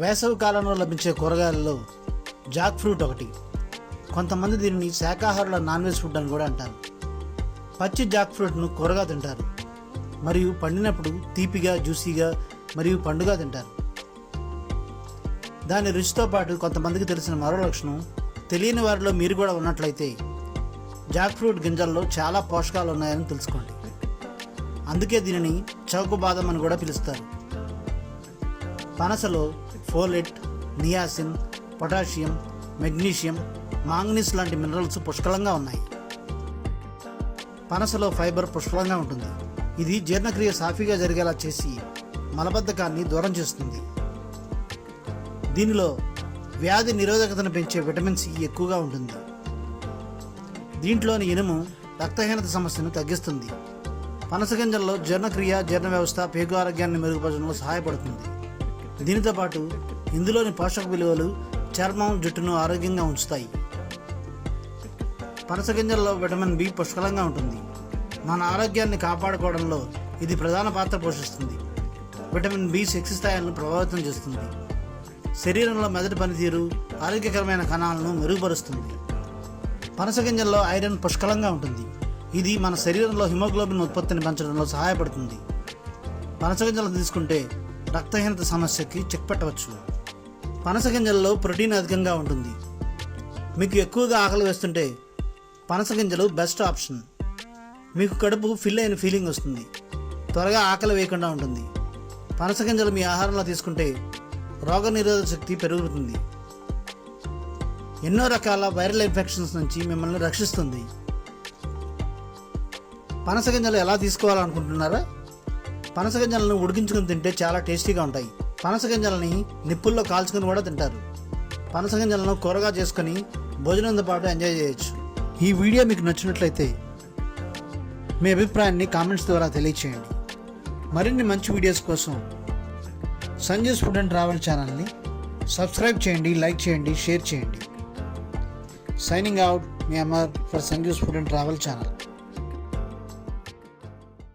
వేసవి కాలంలో లభించే కూరగాయలలో జాక్ ఫ్రూట్ ఒకటి. కొంతమంది దీనిని శాకాహారుల నాన్ వెజ్ ఫుడ్ అని కూడా అంటారు. పచ్చి జాక్ ఫ్రూట్ను కూరగా తింటారు మరియు పండినప్పుడు తీపిగా, జ్యూసీగా మరియు పండుగా తింటారు. దాని రుచితో పాటు కొంతమందికి తెలిసిన మరో లక్షణం, తెలియని వారిలో మీరు కూడా ఉన్నట్లయితే జాక్ ఫ్రూట్ గింజల్లో చాలా పోషకాలు ఉన్నాయని తెలుసుకోండి. అందుకే దీనిని చౌక బాదం అని కూడా పిలుస్తారు. పనసలో folate, niacin, potassium, magnesium, manganese లాంటి మినరల్స్ పుష్కలంగా ఉన్నాయి. పనసలో ఫైబర్ పుష్కలంగా ఉంటుంది. ఇది జీర్ణక్రియ సాఫీగా జరిగేలా చేసి మలబద్ధకాన్ని దూరం చేస్తుంది. దీనిలో వ్యాధి నిరోధకతను పెంచే విటమిన్ సి ఎక్కువగా ఉంటుంది. దీంట్లోని ఇనుము రక్తహీనత సమస్యను తగ్గిస్తుంది. పనస గింజల్లో జీర్ణక్రియ, జీర్ణ వ్యవస్థ, పేగు ఆరోగ్యాన్ని మెరుగుపరచడంలో సహాయపడుతుంది. దీనితో పాటు ఇందులోని పోషక విలువలు చర్మం, జుట్టును ఆరోగ్యంగా ఉంచుతాయి. పనస గింజల్లో విటమిన్ బి పుష్కలంగా ఉంటుంది. మన ఆరోగ్యాన్ని కాపాడుకోవడంలో ఇది ప్రధాన పాత్ర పోషిస్తుంది. విటమిన్ బి శక్తి స్థాయిలను ప్రభావితం చేస్తుంది. శరీరంలో మెదడు పనితీరు, ఆరోగ్యకరమైన కణాలను మెరుగుపరుస్తుంది. పనస గింజల్లో ఐరన్ పుష్కలంగా ఉంటుంది. ఇది మన శరీరంలో హిమోగ్లోబిన్ ఉత్పత్తిని పెంచడంలో సహాయపడుతుంది. పనస గింజలు తీసుకుంటే రక్తహీనత సమస్యకి చెక్ పెట్టవచ్చు. పనస గింజల్లో ప్రోటీన్ అధికంగా ఉంటుంది. మీకు ఎక్కువగా ఆకలి వేస్తుంటే పనస గింజలు బెస్ట్ ఆప్షన్. మీకు కడుపు ఫిల్ అయిన ఫీలింగ్ వస్తుంది. త్వరగా ఆకలి వేయకుండా ఉంటుంది. పనస గింజలు మీ ఆహారంలో తీసుకుంటే రోగనిరోధక శక్తి పెరుగుతుంది. ఎన్నో రకాల వైరల్ ఇన్ఫెక్షన్స్ నుంచి మిమ్మల్ని రక్షిస్తుంది. పనస గింజలు ఎలా తీసుకోవాలనుకుంటున్నారా? పనస గింజలను ఉడికించుకుని తింటే చాలా టేస్టీగా ఉంటాయి. పనస గింజలని నిప్పుల్లో కాల్చుకుని కూడా తింటారు. పనస గింజలను కూరగా చేసుకొని భోజనంతో పాటు ఎంజాయ్ చేయొచ్చు. ఈ వీడియో మీకు నచ్చినట్లయితే మీ అభిప్రాయాన్ని కామెంట్స్ ద్వారా తెలియచేయండి. మరిన్ని మంచి వీడియోస్ కోసం సంజయ్స్ ఫుడ్ అండ్ ట్రావెల్ ఛానల్ని సబ్స్క్రైబ్ చేయండి, లైక్ చేయండి, షేర్ చేయండి. Signing out, me Amar for Sanjay's food and travel channel.